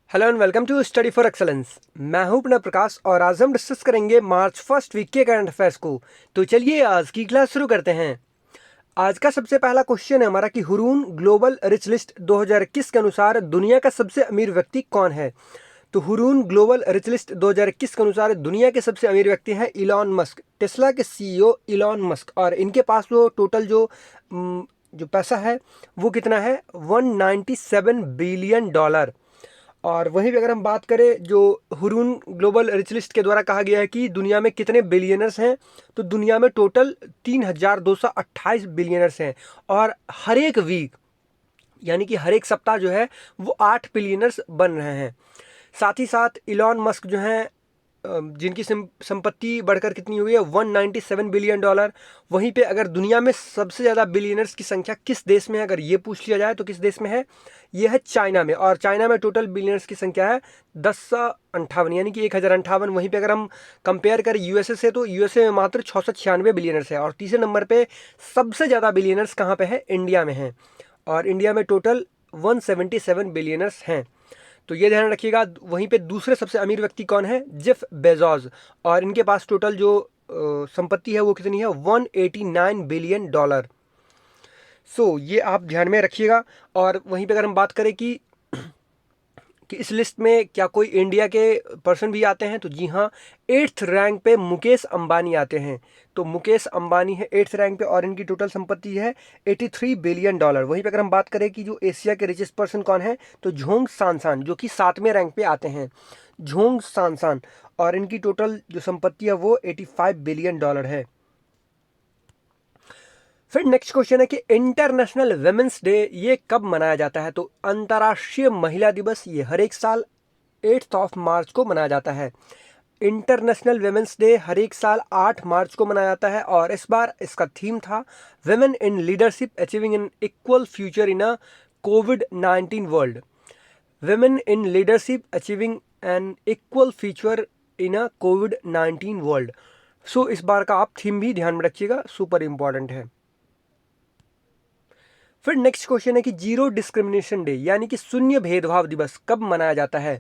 Hello and welcome to study for excellence. मैं हूं प्रणव प्रकाश और आज हम डिस्कस करेंगे मार्च फर्स्ट वीक के करंट अफेयर्स को। तो चलिए आज की क्लास शुरू करते हैं। आज का सबसे पहला क्वेश्चन है हमारा कि हुरून ग्लोबल रिच लिस्ट 2021 के अनुसार दुनिया का सबसे अमीर व्यक्ति कौन है। तो हुरून ग्लोबल रिच लिस्ट 2021 के अनुसार दुनिया के सबसे अमीर व्यक्ति हैं इलॉन मस्क, टेस्ला के सीईओ इलॉन मस्क। और इनके पास वो टोटल जो पैसा है वो कितना है, $197 बिलियन। और वहीं पे अगर हम बात करें जो हुरून ग्लोबल रिच लिस्ट के द्वारा कहा गया है कि दुनिया में कितने बिलियनर्स हैं, तो दुनिया में टोटल 3228 बिलियनर्स हैं। और हर एक वीक यानी कि हर एक सप्ताह जो है वो 8 बिलियनर्स बन रहे हैं। साथ ही साथ इलॉन मस्क जो हैं जिनकी संपत्ति बढ़कर कितनी हुई है, $197 बिलियन। वहीं पे अगर दुनिया में सबसे ज़्यादा बिलियनर्स की संख्या किस देश में है, अगर ये पूछ लिया जाए तो किस देश में है, ये है चाइना में। और चाइना में टोटल बिलियनर्स की संख्या है 1058 यानी कि 1058। वहीं पे अगर हम कंपेयर करें यूएसए से, तो यूएसए में मात्र 696 बिलियनर्स है। और तीसरे नंबर पे सबसे ज़्यादा बिलियनर्स कहाँ पे है, इंडिया में हैं। और इंडिया में टोटल 177 बिलियनर्स हैं। तो ये ध्यान रखिएगा। वहीं पे दूसरे सबसे अमीर व्यक्ति कौन है, जेफ बेजोस। और इनके पास टोटल जो संपत्ति है वो कितनी है, $189 बिलियन। सो ये आप ध्यान में रखिएगा। और वहीं पे अगर हम बात करें कि इस लिस्ट में क्या कोई इंडिया के पर्सन भी आते हैं, तो जी हाँ, 8th रैंक पे मुकेश अंबानी आते हैं। तो मुकेश अंबानी है 8th रैंक पे और इनकी टोटल संपत्ति है $83 बिलियन। वहीं पे अगर हम बात करें कि जो एशिया के रिचेस्ट पर्सन कौन है, तो झोंग सांसान जो कि 7वें रैंक पे आते हैं, झोंग सांसान। और इनकी टोटल जो संपत्ति है वो $85 बिलियन है। फिर नेक्स्ट क्वेश्चन है कि इंटरनेशनल वुमेन्स डे ये कब मनाया जाता है। तो अंतर्राष्ट्रीय महिला दिवस ये हर एक साल 8 मार्च को मनाया जाता है। इंटरनेशनल वुमेन्स डे हर एक साल 8 मार्च को मनाया जाता है। और इस बार इसका थीम था women in leadership achieving an equal future in a कोविड-19 world. Women in leadership achieving an equal future in a कोविड-19 वर्ल्ड। सो इस बार का आप थीम भी ध्यान में रखिएगा, सुपर इंपॉर्टेंट है। फिर नेक्स्ट क्वेश्चन है कि जीरो डिस्क्रिमिनेशन डे यानी कि शून्य भेदभाव दिवस कब मनाया जाता है।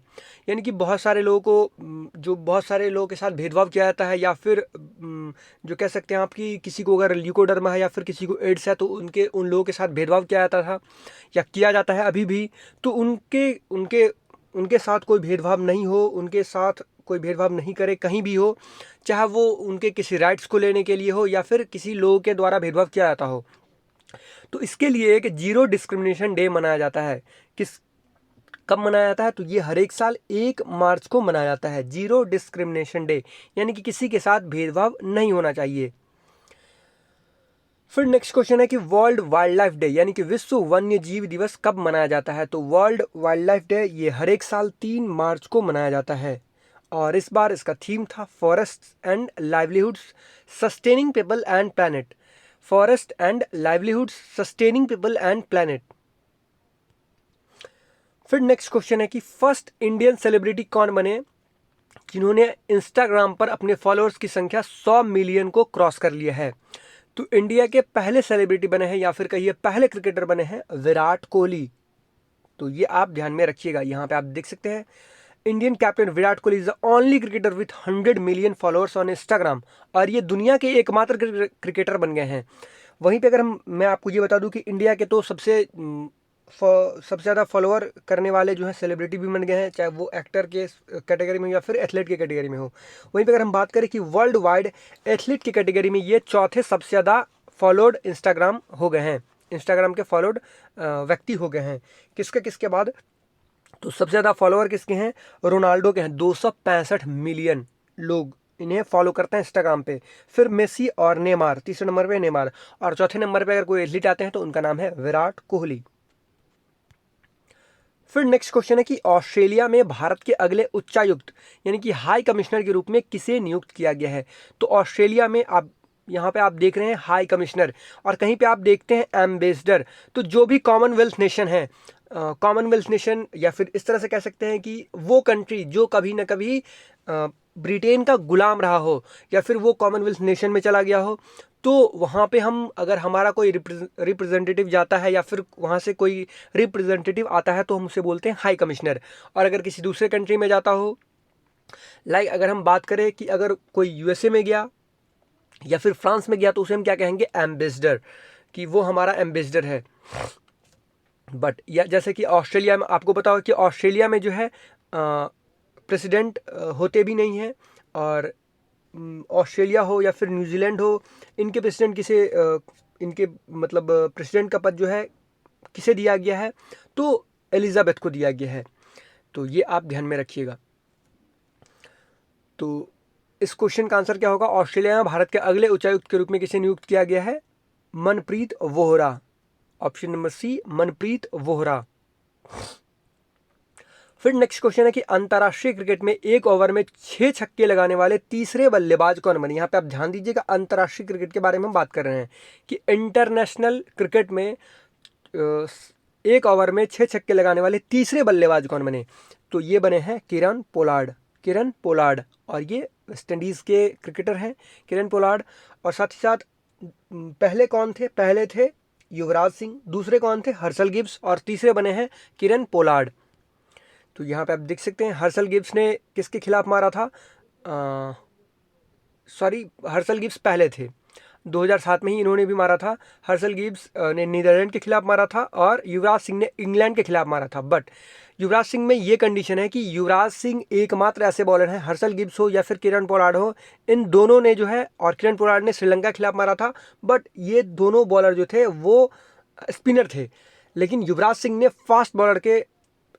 यानी कि बहुत सारे लोगों को बहुत सारे लोगों के साथ भेदभाव किया जाता है, या फिर जो कह सकते हैं आपकी किसी को अगर ल्यूकोडर्मा है या फिर किसी को एड्स है तो उन लोगों के साथ भेदभाव किया जाता था या किया जाता है अभी भी। तो उनके उनके उनके साथ कोई भेदभाव नहीं हो, उनके साथ कोई भेदभाव नहीं करे कहीं भी हो, चाहे वो उनके किसी राइट्स को लेने के लिए हो या फिर किसी लोगों के द्वारा भेदभाव किया जाता हो। तो इसके लिए एक जीरो डिस्क्रिमिनेशन डे मनाया जाता है। कब मनाया जाता है, तो ये हर एक साल 1 मार्च को मनाया जाता है, जीरो डिस्क्रिमिनेशन डे। यानी कि किसी के साथ भेदभाव नहीं होना चाहिए। फिर नेक्स्ट क्वेश्चन है कि वर्ल्ड वाइल्ड लाइफ डे यानी कि विश्व वन्य जीव दिवस कब मनाया जाता है। तो वर्ल्ड वाइल्ड लाइफ डे ये हर एक साल 3 मार्च को मनाया जाता है। और इस बार इसका थीम था forest and livelihoods sustaining people and planet. Forest and livelihood sustaining people and planet. फिर नेक्स्ट क्वेश्चन है कि फर्स्ट इंडियन सेलिब्रिटी कौन बने जिन्होंने इंस्टाग्राम पर अपने फॉलोअर्स की संख्या 100 मिलियन को क्रॉस कर लिया है। तो इंडिया के पहले सेलिब्रिटी बने हैं या फिर कहिए पहले क्रिकेटर बने हैं विराट कोहली। तो ये आप ध्यान में रखिएगा। यहाँ पे आप देख सकते हैं Indian captain Virat Kohli is the only cricketer with 100 million followers on Instagram. और ये दुनिया के एकमात्र क्रिकेटर बन गए हैं। वहीं पे अगर मैं आपको ये बता दूं कि इंडिया के तो सबसे ज़्यादा फॉलोअर करने वाले जो हैं सेलिब्रिटी भी बन गए हैं, चाहे वो एक्टर के कैटेगरी में हो या फिर एथलीट के कैटेगरी में हो। वहीं पे अगर हम बात करें कि वर्ल्ड वाइड एथलीट की कैटेगरी में ये चौथे सबसे ज़्यादा फॉलोड इंस्टाग्राम हो गए हैं, इंस्टाग्राम के फॉलोड व्यक्ति हो गए हैं। किसके बाद, तो सबसे ज़्यादा फॉलोअर किसके हैं, रोनाल्डो के हैं, 265 मिलियन लोग इन्हें फॉलो करते हैं इंस्टाग्राम पे। फिर मेसी और नेमार, तीसरे नंबर पे नेमार। और चौथे नंबर पे अगर कोई एथलीट आते हैं तो उनका नाम है विराट कोहली। फिर नेक्स्ट क्वेश्चन है कि ऑस्ट्रेलिया में भारत के अगले उच्चायुक्त यानी कि हाई कमिश्नर के रूप में किसे नियुक्त किया गया है। तो ऑस्ट्रेलिया में आप यहाँ पे आप देख रहे हैं हाई कमिश्नर, और कहीं पे आप देखते हैं एम्बेसडर। तो जो भी कॉमनवेल्थ नेशन है, कॉमनवेल्थ नेशन या फिर इस तरह से कह सकते हैं कि वो कंट्री जो कभी ना कभी ब्रिटेन का गुलाम रहा हो या फिर वो कॉमनवेल्थ नेशन में चला गया हो, तो वहाँ पे हम अगर हमारा कोई रिप्रेजेंटेटिव जाता है या फिर वहाँ से कोई रिप्रेजेंटेटिव आता है तो हम उसे बोलते हैं हाई कमिश्नर। और अगर किसी दूसरे कंट्री में जाता हो, लाइक अगर हम बात करें कि अगर कोई यूएसए में गया या फिर फ्रांस में गया तो उसे हम क्या कहेंगे, एम्बेसडर, कि वो हमारा एम्बेसडर है। बट या जैसे कि ऑस्ट्रेलिया में, आपको पता होगा कि ऑस्ट्रेलिया में जो है प्रेसिडेंट होते भी नहीं हैं। और ऑस्ट्रेलिया हो या फिर न्यूजीलैंड हो, इनके प्रेसिडेंट किसे इनके मतलब प्रेसिडेंट का पद जो है किसे दिया गया है, तो एलिजाबेथ को दिया गया है। तो ये आप ध्यान में रखिएगा। तो इस क्वेश्चन का आंसर क्या होगा, ऑस्ट्रेलिया में भारत के अगले उच्चायुक्त के रूप में किसे नियुक्त किया गया है, Manpreet Vohra. Option number C, Manpreet Vohra. फिर नेक्स्ट क्वेश्चन है कि अंतर्राष्ट्रीय क्रिकेट में एक ओवर में 6 छक्के लगाने वाले तीसरे बल्लेबाज कौन बने। यहाँ पे आप ध्यान दीजिएगा, अंतर्राष्ट्रीय क्रिकेट के बारे में हम बात कर रहे हैं कि इंटरनेशनल क्रिकेट में एक ओवर में 6 छक्के लगाने वाले तीसरे बल्लेबाज कौन बने। तो ये बने हैं किरण पोलार्ड, किरण पोलार्ड। और ये वेस्ट इंडीज़ के क्रिकेटर हैं किरण पोलार्ड। और साथ ही साथ पहले कौन थे, पहले थे युवराज सिंह, दूसरे कौन थे, हर्षल गिब्स, और तीसरे बने हैं किरण पोलार्ड। तो यहाँ पे आप देख सकते हैं हर्षल गिब्स ने किसके खिलाफ मारा था, सॉरी हर्षल गिब्स पहले थे, 2007 में ही इन्होंने भी मारा था। हर्षल गिब्स ने नीदरलैंड के खिलाफ मारा था और युवराज सिंह ने इंग्लैंड के खिलाफ मारा था। बट युवराज सिंह में ये कंडीशन है कि युवराज सिंह एकमात्र ऐसे बॉलर हैं, हर्षल गिब्स हो या फिर किरण पोलार्ड हो, इन दोनों ने जो है, और किरण पोलार्ड ने श्रीलंका के खिलाफ मारा था, बट ये दोनों बॉलर जो थे वो स्पिनर थे। लेकिन युवराज सिंह ने फास्ट बॉलर के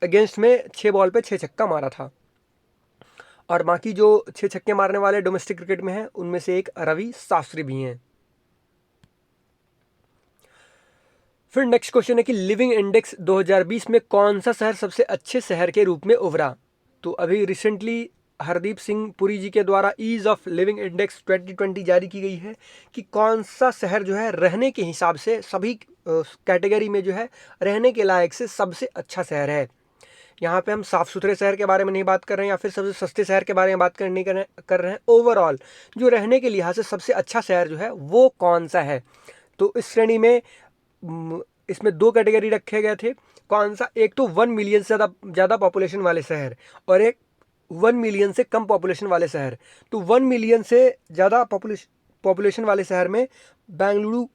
अगेंस्ट में 6 बॉल पे 6 छक्का मारा था। और बाकी जो 6 छक्के मारने वाले डोमेस्टिक क्रिकेट में हैं उनमें से एक रवि शास्त्री भी हैं। फिर नेक्स्ट क्वेश्चन है कि लिविंग इंडेक्स 2020 में कौन सा शहर सबसे अच्छे शहर के रूप में उभरा। तो अभी रिसेंटली हरदीप सिंह पुरी जी के द्वारा ईज ऑफ लिविंग इंडेक्स 2020 जारी की गई है कि कौन सा शहर जो है रहने के हिसाब से सभी कैटेगरी में जो है रहने के लायक से सबसे अच्छा शहर है। यहाँ पे हम साफ़ सुथरे शहर के बारे में नहीं बात कर रहे हैं या फिर सबसे सस्ते शहर के बारे में बात करने कर रहे हैं, ओवरऑल जो रहने के लिहाज से सबसे अच्छा शहर जो है वो कौन सा है। तो इस श्रेणी में इसमें 2 कैटेगरी रखे गए थे, कौन सा, एक तो 1 मिलियन से ज़्यादा पॉपुलेशन वाले शहर और एक 1 मिलियन से कम पॉपुलेशन वाले शहर। तो 1 मिलियन से ज़्यादा पॉपुलेशन वाले शहर में बेंगलुरु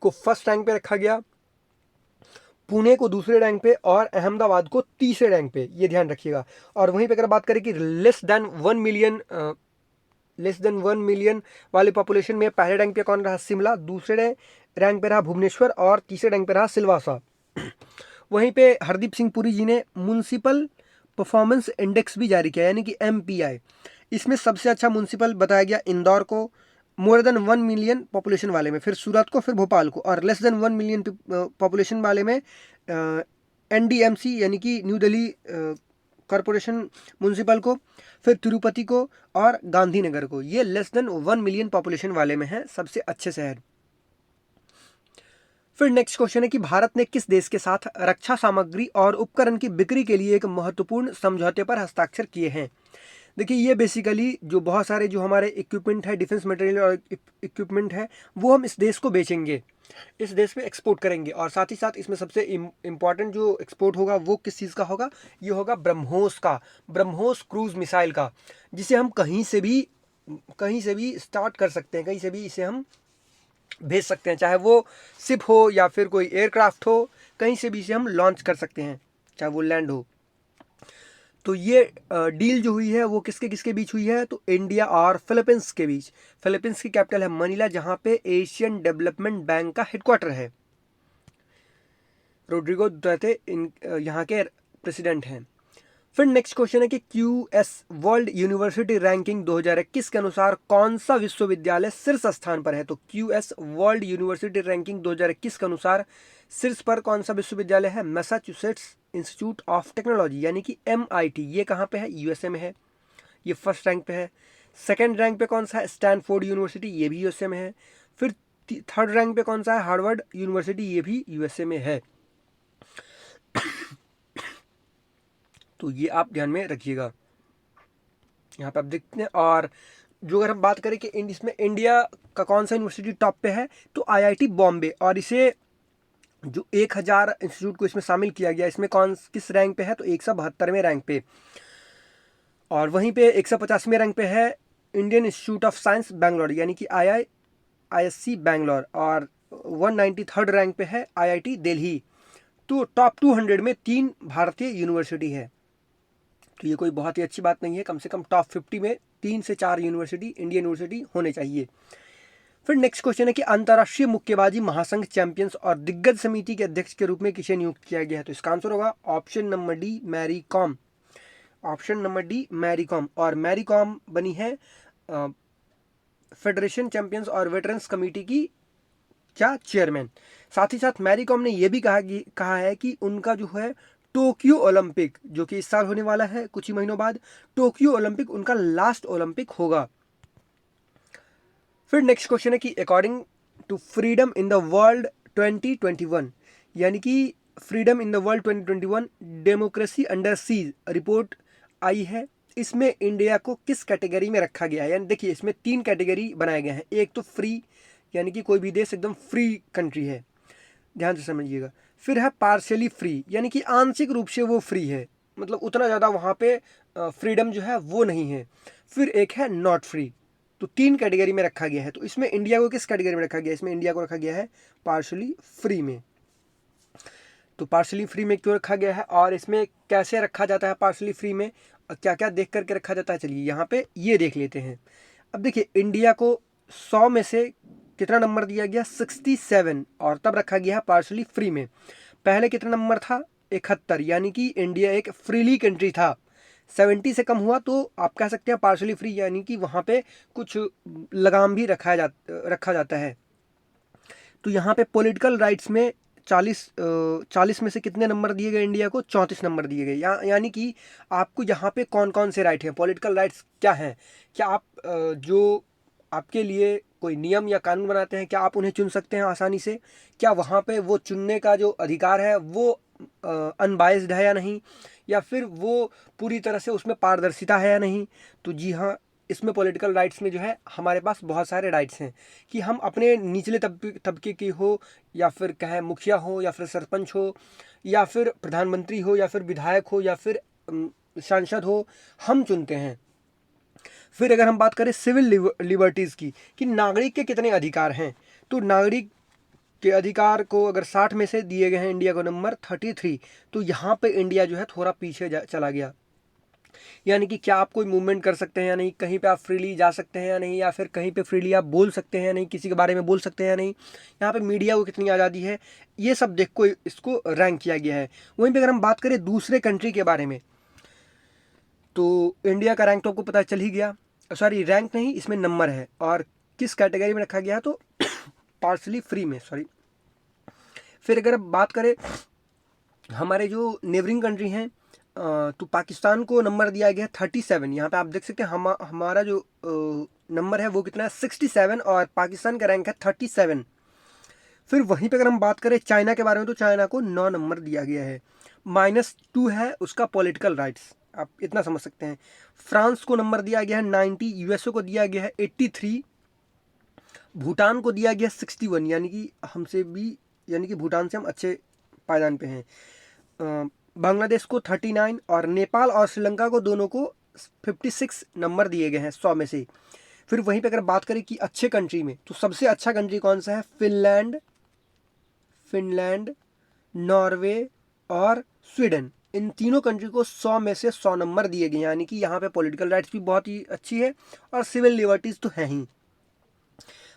को फर्स्ट रैंक पे रखा गया, पुणे को दूसरे रैंक पे और अहमदाबाद को तीसरे रैंक पे, ये ध्यान रखिएगा। और वहीं पे अगर बात करें कि लेस देन 1 मिलियन वाले पॉपुलेशन में पहले रैंक पे कौन रहा, शिमला, दूसरे रैंक पे रहा भुवनेश्वर और तीसरे रैंक पे रहा सिलवासा। वहीं पे हरदीप सिंह पुरी जी ने म्युनिसिपल परफॉर्मेंस इंडेक्स भी जारी किया, यानी कि MPI। इसमें सबसे अच्छा म्युनिसिपल बताया गया इंदौर को, मोर देन 1 मिलियन पॉपुलेशन वाले में, फिर सूरत को, फिर भोपाल को, और लेस देन 1 मिलियन पॉपुलेशन वाले में NDMC यानी कि न्यू दिल्ली कॉरपोरेशन म्युनिसिपल को, फिर तिरुपति को और गांधीनगर को। ये लेस देन 1 मिलियन पॉपुलेशन वाले में है सबसे अच्छे शहर। फिर नेक्स्ट क्वेश्चन है कि भारत ने किस देश के साथ रक्षा सामग्री और उपकरण की बिक्री के लिए एक महत्वपूर्ण समझौते पर हस्ताक्षर किए हैं। देखिए ये बेसिकली जो बहुत सारे जो हमारे इक्विपमेंट है, डिफेंस मटेरियल और इक्विपमेंट है, वो हम इस देश को बेचेंगे, इस देश में एक्सपोर्ट करेंगे। और साथ ही साथ इसमें सबसे इम्पॉर्टेंट जो एक्सपोर्ट होगा वो किस चीज़ का होगा, ये होगा ब्रह्मोस का, ब्रह्मोस क्रूज मिसाइल का, जिसे हम कहीं से भी स्टार्ट कर सकते हैं, कहीं से भी इसे हम भेज सकते हैं, चाहे वो शिप हो या फिर कोई एयरक्राफ्ट हो, कहीं से भी इसे हम लॉन्च कर सकते हैं, चाहे वो लैंड हो। तो ये डील जो हुई है वो किसके किसके बीच हुई है, तो इंडिया और फिलीपींस के बीच। फिलीपींस की कैपिटल है मनीला, जहां पे एशियन डेवलपमेंट बैंक का हेडक्वार्टर है। रोड्रिगो दुतर्ते यहाँ के प्रेसिडेंट हैं। फिर नेक्स्ट क्वेश्चन है कि QS वर्ल्ड यूनिवर्सिटी रैंकिंग 2021 के अनुसार कौन सा विश्वविद्यालय शीर्ष स्थान पर है। तो QS वर्ल्ड यूनिवर्सिटी रैंकिंग 2021 के अनुसार शीर्ष पर कौन सा विश्वविद्यालय है, मैसाचुसेट्स इंस्टीट्यूट ऑफ टेक्नोलॉजी यानी कि MIT। ये कहाँ पे है, USA में है, ये फर्स्ट रैंक पे है। सेकेंड रैंक पे कौन सा है, स्टैनफोर्ड यूनिवर्सिटी, ये भी USA में है। फिर थर्ड रैंक पे कौन सा है, हार्वर्ड यूनिवर्सिटी, ये भी USA में है। तो ये आप ध्यान में रखिएगा, यहाँ पे आप देखते हैं। और जो अगर हम बात करें कि इसमें इंडिया का कौन सा यूनिवर्सिटी टॉप पे है, तो आईआईटी बॉम्बे, और इसे जो 1000 इंस्टीट्यूट को इसमें शामिल किया गया, इसमें कौन किस रैंक पे है, तो 172वें रैंक पे। और वहीं पे 150वें रैंक पे है Indian institute of science Bangalore, यानी कि IISc बैंगलोर, और 193rd रैंक पे है IIT दिल्ली। तो टॉप 200 में 3 भारतीय यूनिवर्सिटी है। तो ये कोई बहुत ही अच्छी बात नहीं है, कम से कम टॉप 50 में 3 से 4 यूनिवर्सिटी इंडियन यूनिवर्सिटी होने चाहिए। फिर नेक्स्ट क्वेश्चन है कि अंतर्राष्ट्रीय मुक्केबाजी महासंघ चैंपियंस और दिग्गज समिति के अध्यक्ष के रूप में किसे नियुक्त किया गया है, तो इसका आंसर होगा option number D, Mary Kom. Option number D, Mary Kom. और मैरी कॉम बनी है फेडरेशन चैंपियंस और वेटरन्स कमेटी की क्या चेयरमैन। साथ ही साथ मैरी कॉम ने यह भी कहा है कि उनका जो है टोक्यो ओलंपिक, जो कि इस साल होने वाला है कुछ ही महीनों बाद, टोक्यो ओलंपिक उनका लास्ट ओलंपिक होगा। फिर नेक्स्ट क्वेश्चन है कि according to freedom in the world 2021, यानी कि freedom in the world 2021 democracy under siege report आई है, इसमें इंडिया को किस कैटेगरी में रखा गया है। यानी देखिए, इसमें 3 कैटेगरी बनाए गए हैं। एक तो फ्री, यानी कि कोई भी देश एकदम फ्री कंट्री है, ध्यान से समझिएगा। फिर है पार्शियली फ्री, यानी कि आंशिक रूप से वो फ्री है, मतलब उतना ज़्यादा वहाँ पे फ्रीडम जो है वो नहीं है। फिर एक है नॉट फ्री। तो 3 कैटेगरी में रखा गया है। तो इसमें इंडिया को किस कैटेगरी में रखा गया है? इसमें इंडिया को रखा गया है पार्शियली फ्री में। तो पार्शियली फ्री में क्यों रखा गया है और इसमें कैसे रखा जाता है पार्शियली फ्री में, और क्या क्या देख करके रखा जाता है, चलिए यहाँ पे ये देख लेते हैं। अब देखिए, इंडिया को 100 में से कितना नंबर दिया गया? 67, और तब रखा गया है पार्शियली फ्री में। पहले कितना नंबर था? 71, यानी कि इंडिया एक फ्रीली कंट्री था। 70 से कम हुआ तो आप कह सकते हैं पार्शियली फ्री, यानी कि वहाँ पे कुछ लगाम भी रखा जाता है। तो यहाँ पे पॉलिटिकल राइट्स में 40 में से कितने नंबर दिए गए इंडिया को? 34 नंबर दिए गए। यानी कि आपको यहाँ पे कौन कौन से राइट हैं, पॉलिटिकल राइट्स क्या हैं, क्या आप जो आपके लिए कोई नियम या कानून बनाते हैं, क्या आप उन्हें चुन सकते हैं आसानी से? क्या वहाँ पे वो चुनने का जो अधिकार है वो अनबाइस्ड है या नहीं, या फिर वो पूरी तरह से उसमें पारदर्शिता है या नहीं? तो जी हाँ, इसमें पॉलिटिकल राइट्स में जो है हमारे पास बहुत सारे राइट्स हैं कि हम अपने निचले तबके की हो, या फिर कहें मुखिया हो, या फिर सरपंच हो, या फिर प्रधानमंत्री हो, या फिर विधायक हो, या फिर सांसद हो, हम चुनते हैं। फिर अगर हम बात करें सिविल लिबर्टीज़ की, कि नागरिक के कितने अधिकार हैं, तो नागरिक के अधिकार को अगर 60 में से दिए गए हैं इंडिया को नंबर 33, तो यहाँ पे इंडिया जो है थोड़ा पीछे चला गया। यानी कि क्या आप कोई मूवमेंट कर सकते हैं या नहीं, कहीं पे आप फ्रीली जा सकते हैं या नहीं, या फिर कहीं पे फ्रीली आप बोल सकते हैं या नहीं, किसी के बारे में बोल सकते हैं या नहीं, यहाँ पे मीडिया को कितनी आज़ादी है, ये सब देख को इसको रैंक किया गया है। वहीं पे अगर हम बात करें दूसरे कंट्री के बारे में, तो इंडिया का रैंक तो आपको पता चल ही गया। सॉरी, रैंक नहीं, इसमें नंबर है, और किस कैटेगरी में रखा गया, तो पार्शली फ्री में, सॉरी। फिर अगर बात करें हमारे जो नेबरिंग कंट्री हैं, तो पाकिस्तान को नंबर दिया गया है 37। यहाँ पे आप देख सकते हैं हमारा जो नंबर है वो कितना है? 67, और पाकिस्तान का रैंक है 37। फिर वहीं पे अगर हम बात करें चाइना के बारे में, तो चाइना को 9 नंबर दिया गया है, -2 है उसका पॉलिटिकल राइट्स, आप इतना समझ सकते हैं। फ्रांस को नंबर दिया गया है 90, यूएसए को दिया गया है 83, भूटान को दिया गया 61, यानी कि भूटान से हम अच्छे पायदान पे हैं। बांग्लादेश को 39, और नेपाल और श्रीलंका को दोनों को 56 नंबर दिए गए हैं 100 में से। फिर वहीं पे अगर बात करें कि अच्छे कंट्री में, तो सबसे अच्छा कंट्री कौन सा है? फिनलैंड, नॉर्वे और स्वीडन। इन तीनों कंट्री को 100 में से 100 नंबर दिए गए, यानी कि यहाँ पे पॉलिटिकल राइट्स भी बहुत ही अच्छी है और सिविल लिबर्टीज़ तो हैं ही।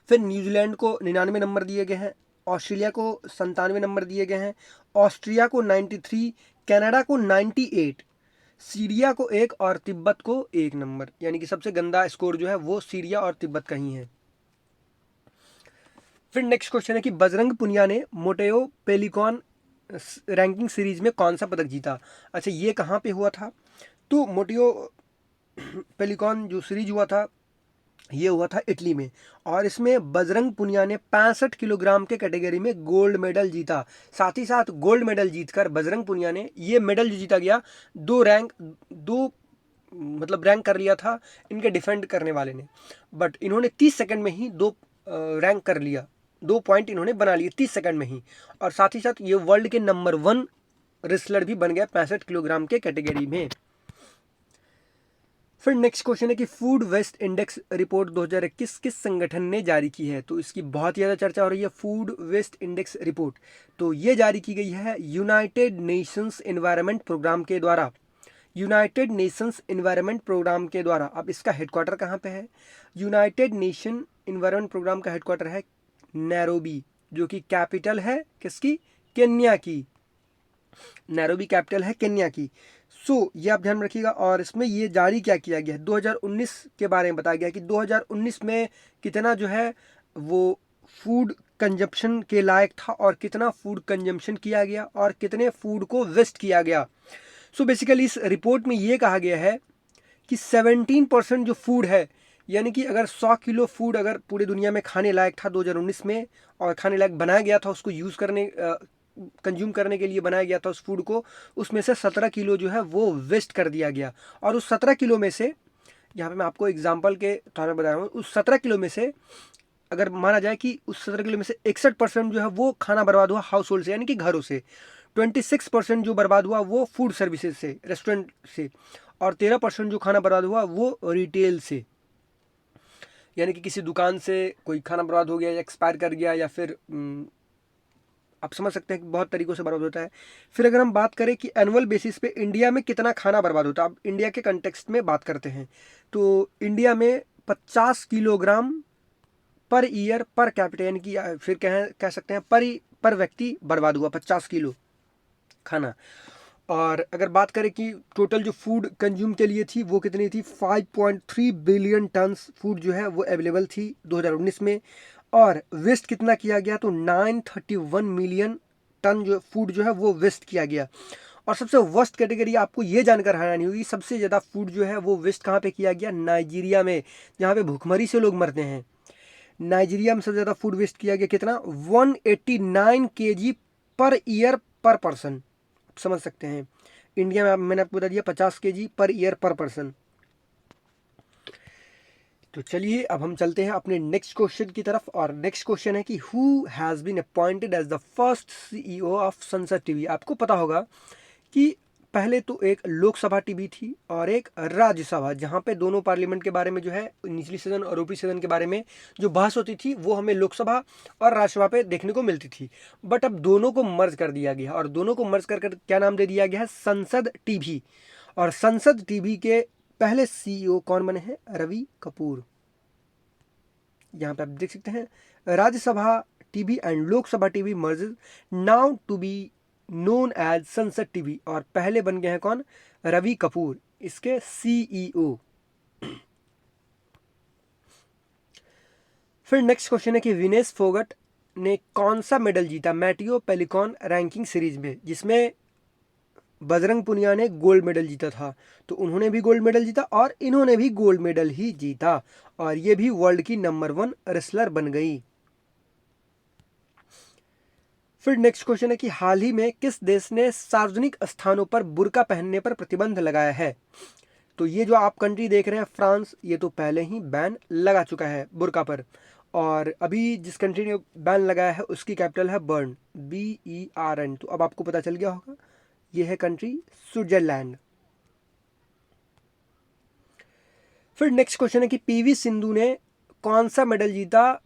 फिर न्यूजीलैंड को 99 नंबर दिए गए हैं, ऑस्ट्रेलिया को 97 नंबर दिए गए हैं, ऑस्ट्रिया को 93, कनाडा को 98, सीरिया को 1 और तिब्बत को 1 नंबर। यानी कि सबसे गंदा स्कोर जो है वो सीरिया और तिब्बत का ही है। फिर नेक्स्ट क्वेश्चन है कि बजरंग पुनिया ने मोटेओ पेलिकॉन रैंकिंग सीरीज में कौन सा पदक जीता? अच्छा, ये कहाँ पे हुआ था? तो मोटेओ पेलिकॉन जो सीरीज हुआ था, ये हुआ था इटली में, और इसमें बजरंग पुनिया ने 65 किलोग्राम के कैटेगरी में गोल्ड मेडल जीता। साथ ही साथ गोल्ड मेडल जीतकर बजरंग पुनिया ने, ये मेडल जो जीता गया, 2 मतलब रैंक कर लिया था इनके डिफेंड करने वाले ने, बट इन्होंने 30 सेकंड में ही दो रैंक कर लिया, 2 पॉइंट इन्होंने बना लिए 30 सेकंड में ही। और साथ ही साथ ये वर्ल्ड के नंबर 1 रेसलर भी बन गया 65 किलोग्राम के कैटेगरी में। फिर नेक्स्ट क्वेश्चन है कि फूड वेस्ट इंडेक्स रिपोर्ट 2021 किस संगठन ने जारी की है? तो इसकी बहुत ज़्यादा चर्चा हो रही है, फूड वेस्ट इंडेक्स रिपोर्ट। तो ये जारी की गई है यूनाइटेड नेशंस एनवायरनमेंट प्रोग्राम के द्वारा, यूनाइटेड नेशंस एनवायरनमेंट प्रोग्राम के द्वारा। अब इसका हेडक्वार्टर कहाँ पे है? यूनाइटेड नेशन एनवायरनमेंट प्रोग्राम का हेडक्वार्टर है नैरोबी, जो कि कैपिटल है किसकी? केन्या की। नैरोबी कैपिटल है केन्या की। ये आप ध्यान रखिएगा। और इसमें ये जारी क्या किया गया है, 2019 के बारे में बताया गया कि 2019 में कितना जो है वो फूड कंजप्शन के लायक था और कितना फूड कंजम्पशन किया गया और कितने फूड को वेस्ट किया गया। बेसिकली इस रिपोर्ट में ये कहा गया है कि 17% जो फूड है, यानी कि अगर 100 किलो फूड अगर पूरी दुनिया में खाने लायक था 2019 में और खाने लायक बनाया गया था, उसको यूज़ करने कंज्यूम करने के लिए बनाया गया था उस फूड को, उसमें से 17 किलो जो है वो वेस्ट कर दिया गया। और उस 17 किलो में से, यहाँ पे मैं आपको एग्जांपल के तौर पर बता रहा हूँ, उस 17 किलो में से अगर माना जाए कि उस 17 किलो में से 61% जो है वो खाना बर्बाद हुआ हाउस होल्ड से, यानी कि घरों से। 26% जो बर्बाद हुआ वो फूड सर्विसेज से, रेस्टोरेंट से। और 13% जो खाना बर्बाद हुआ वो रिटेल से, यानी कि किसी दुकान से कोई खाना बर्बाद हो गया या एक्सपायर कर गया, या फिर आप समझ सकते हैं कि बहुत तरीक़ों से बर्बाद होता है। फिर अगर हम बात करें कि एनुअल बेसिस पे इंडिया में कितना खाना बर्बाद होता है, अब इंडिया के कंटेक्स्ट में बात करते हैं, तो इंडिया में 50 kilogram per year per capita, यानी कि फिर कह सकते हैं पर व्यक्ति बर्बाद हुआ 50 किलो खाना। और अगर बात करें कि टोटल जो फूड कंज्यूम के लिए थी वो कितनी थी, 5.3 बिलियन टन्स फूड जो है वो अवेलेबल थी 2019 में। और वेस्ट कितना किया गया, तो 931 मिलियन टन जो फूड जो है वो वेस्ट किया गया। और सबसे वर्स्ट कैटेगरी आपको ये जानकर हैरानी होगी, सबसे ज़्यादा फूड जो है वो वेस्ट कहाँ पे किया गया, नाइजीरिया में, जहाँ पे भूखमरी से लोग मरते हैं। नाइजीरिया में सबसे ज़्यादा फूड वेस्ट किया गया, कितना, 189 kg पर ईयर पर पर्सन। समझ सकते हैं। इंडिया में मैंने आपको बता दिया 50 kg पर ईयर पर पर्सन। तो चलिए अब हम चलते हैं अपने नेक्स्ट क्वेश्चन की तरफ। और नेक्स्ट क्वेश्चन है कि who has been appointed as the first CEO of Sansad TV. आपको पता होगा कि पहले तो एक लोकसभा टीवी थी और एक राज्यसभा, जहाँ पे दोनों पार्लियामेंट के बारे में जो है, निचली सदन और ऊपरी सदन के बारे में जो बहस होती थी वो हमें लोकसभा और राज्यसभा पे देखने को मिलती थी। बट अब दोनों को मर्ज कर दिया गया, और दोनों को मर्ज कर क्या नाम दे दिया गया है, संसद टीवी। और संसद टीवी के पहले CEO कौन बने हैं, रवि कपूर। यहाँ पे आप देख सकते हैं, Rajya Sabha TV and Lok Sabha TV merge now to be known as Sansad TV. और पहले बन गए हैं कौन, रवि कपूर, इसके CEO। फिर नेक्स्ट क्वेश्चन है कि विनेश फोगट ने कौन सा मेडल जीता मैटियो पेलिकॉन रैंकिंग सीरीज में, जिसमें बजरंग पुनिया ने गोल्ड मेडल जीता था। तो उन्होंने भी गोल्ड मेडल जीता और इन्होंने भी गोल्ड मेडल ही जीता, और ये भी वर्ल्ड की नंबर 1 रेसलर बन गई। फिर नेक्स्ट क्वेश्चन है कि हाल ही में किस देश ने सार्वजनिक स्थानों पर बुर्का पहनने पर प्रतिबंध लगाया है। तो ये जो आप कंट्री देख रहे हैं फ्रांस, ये तो पहले ही बैन लगा चुका है बुर्का पर। और अभी जिस कंट्री ने बैन लगाया है उसकी कैपिटल है बर्न, BERN। तो अब आपको पता चल गया होगा, ये है कंट्री स्विट्जरलैंड। फिर नेक्स्ट क्वेश्चन है कि PV सिंधु ने कौन सा मेडल जीता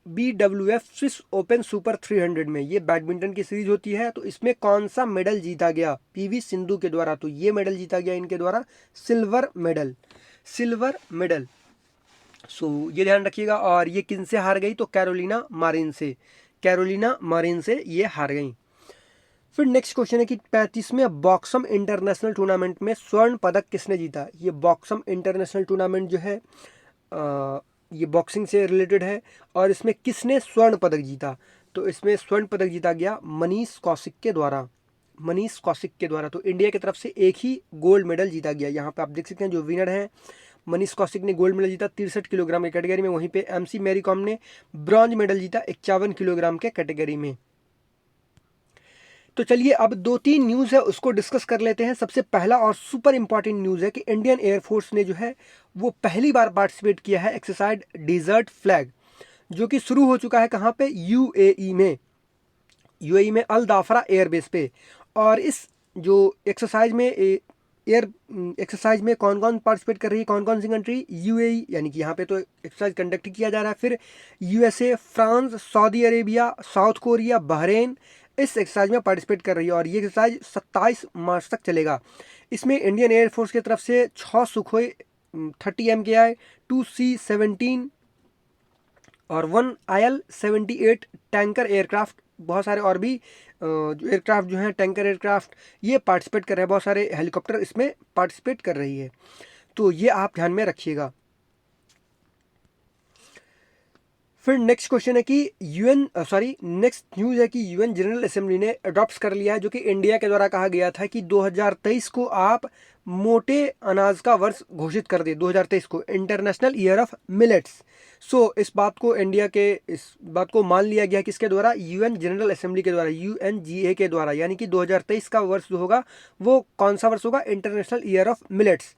BWF स्विस ओपन सुपर 300 में। ये बैडमिंटन की सीरीज होती है, तो इसमें कौन सा मेडल जीता गया PV सिंधु के द्वारा। तो ये मेडल जीता गया इनके द्वारा सिल्वर मेडल। ये ध्यान रखिएगा। और ये किन से हार गई, तो कैरोलिना मारिन से ये हार गई। फिर नेक्स्ट क्वेश्चन है कि 35वें बॉक्सम इंटरनेशनल टूर्नामेंट में स्वर्ण पदक किसने जीता। ये बॉक्सम इंटरनेशनल टूर्नामेंट जो है ये बॉक्सिंग से रिलेटेड है, और इसमें किसने स्वर्ण पदक जीता। तो इसमें स्वर्ण पदक जीता गया मनीष कौशिक के द्वारा। तो इंडिया की तरफ से एक ही गोल्ड मेडल जीता गया। यहाँ पे आप देख सकते हैं जो विनर है, मनीष कौशिक ने गोल्ड मेडल जीता 63 किलोग्राम की कैटेगरी में। वहीं पे MC मैरी कॉम ने ब्रॉन्ज मेडल जीता 51 किलोग्राम के कैटेगरी में। तो चलिए अब 2-3 न्यूज़ है उसको डिस्कस कर लेते हैं। सबसे पहला और सुपर इम्पॉर्टेंट न्यूज़ है कि इंडियन एयरफोर्स ने जो है वो पहली बार पार्टिसिपेट किया है एक्सरसाइज डेजर्ट फ्लैग, जो कि शुरू हो चुका है कहाँ पे, यूएई में अल दाफरा एयरबेस पे। और इस जो एक्सरसाइज में एयर एक्सरसाइज में कौन कौन पार्टिसिपेट कर रही है, कौन कौन सी कंट्री, यूएई यानी कि यहाँ पे तो एक्सरसाइज कंडक्ट किया जा रहा है, फिर USA, France, Saudi Arabia, south Korea, Bahrain इस एक्सरसाइज में पार्टिसिपेट कर रही है। और ये एक्सरसाइज 27 मार्च तक चलेगा। इसमें इंडियन एयरफोर्स की तरफ से 6 सुखोई 30 MKI, 2 C-17 और 1 IL-78 टैंकर एयरक्राफ्ट, बहुत सारे और भी जो एयरक्राफ्ट जो हैं टैंकर एयरक्राफ्ट ये पार्टिसिपेट कर रहे हैं, बहुत सारे हेलीकॉप्टर इसमें पार्टिसिपेट कर रही है। तो ये आप ध्यान में रखिएगा। फिर नेक्स्ट क्वेश्चन है कि नेक्स्ट न्यूज़ है कि यूएन जनरल असेंबली ने अडॉप्ट कर लिया है, जो कि इंडिया के द्वारा कहा गया था कि 2023 को आप मोटे अनाज का वर्ष घोषित कर दे, 2023 को इंटरनेशनल ईयर ऑफ मिलेट्स। इस बात को मान लिया गया किसके द्वारा, यूएन जनरल असेंबली के द्वारा, UNGA के द्वारा, यानी कि 2023 का वर्ष जो होगा वो कौन सा वर्ष होगा, इंटरनेशनल ईयर ऑफ मिलेट्स।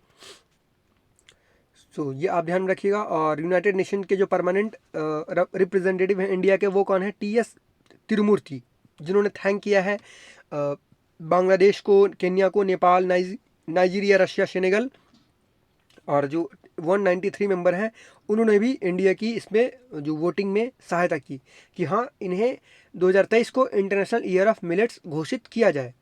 ये आप ध्यान रखिएगा। और यूनाइटेड नेशन के जो परमानेंट रिप्रेजेंटेटिव हैं इंडिया के, वो कौन है, TS तिरुमूर्ति, जिन्होंने थैंक किया है बांग्लादेश को, केन्या को, नेपाल, नाइजीरिया, रशिया, सेनेगल, और जो 193 मेंबर हैं उन्होंने भी इंडिया की इसमें जो वोटिंग में सहायता की कि हाँ इन्हें 2023 को इंटरनेशनल ईयर ऑफ मिलेट्स घोषित किया जाए।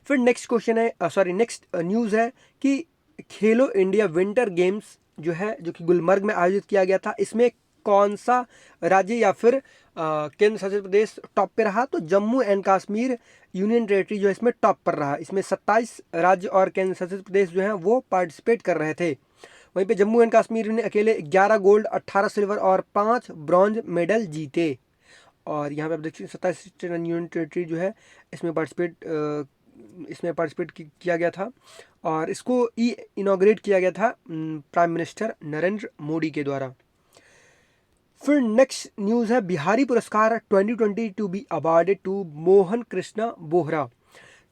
फिर नेक्स्ट न्यूज़ है कि खेलो इंडिया विंटर गेम्स जो कि गुलमर्ग में आयोजित किया गया था, इसमें कौन सा राज्य या फिर केंद्र शासित प्रदेश टॉप पे रहा, तो Jammu and Kashmir union territory जो है इसमें टॉप पर रहा। इसमें 27 राज्य और केंद्र शासित प्रदेश जो हैं वो पार्टिसिपेट कर रहे थे। वहीं पे जम्मू एंड कश्मीर ने अकेले 11 गोल्ड, 18 सिल्वर और 5 ब्रॉन्ज मेडल जीते। और यहाँ पे आप देखिए 27 यूनियन टेरिटरी जो है इसमें पार्टिसिपेट किया गया था। और इसको इनॉग्रेट किया गया था प्राइम मिनिस्टर नरेंद्र मोदी के द्वारा। फिर नेक्स्ट न्यूज़ है Bihari Puraskar 2020 to be awarded to Mohan Krishna Bohra.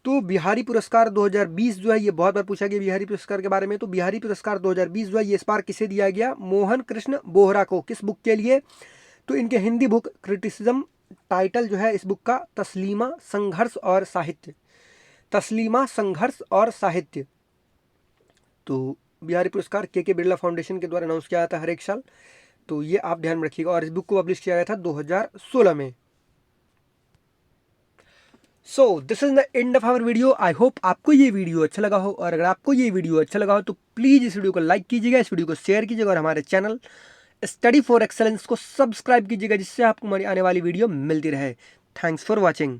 तो बिहारी पुरस्कार 2020 जो है, ये बहुत बार पूछा गया बिहारी पुरस्कार के बारे में। तो बिहारी पुरस्कार 2020 जो है ये इस बार किसे दिया गया, मोहन कृष्ण बोहरा को। किस बुक के लिए, तो इनके हिंदी बुक क्रिटिसिज्म, टाइटल जो है इस बुक का तस्लीमा संघर्ष और साहित्य। तो बिहारी पुरस्कार के बिरला फाउंडेशन के द्वारा अनाउंस किया जाता है हर एक साल। तो ये आप ध्यान में रखिएगा। और इस बुक को पब्लिश किया गया था 2016 में। This is the end of our video. I hope आपको ये वीडियो अच्छा लगा हो, और अगर आपको ये वीडियो अच्छा लगा हो तो प्लीज़ इस वीडियो को लाइक कीजिएगा, इस वीडियो को शेयर कीजिएगा, और हमारे चैनल स्टडी फॉर एक्सेलेंस को सब्सक्राइब कीजिएगा, जिससे आपको हमारी आने वाली वीडियो मिलती रहे। Thanks for watching.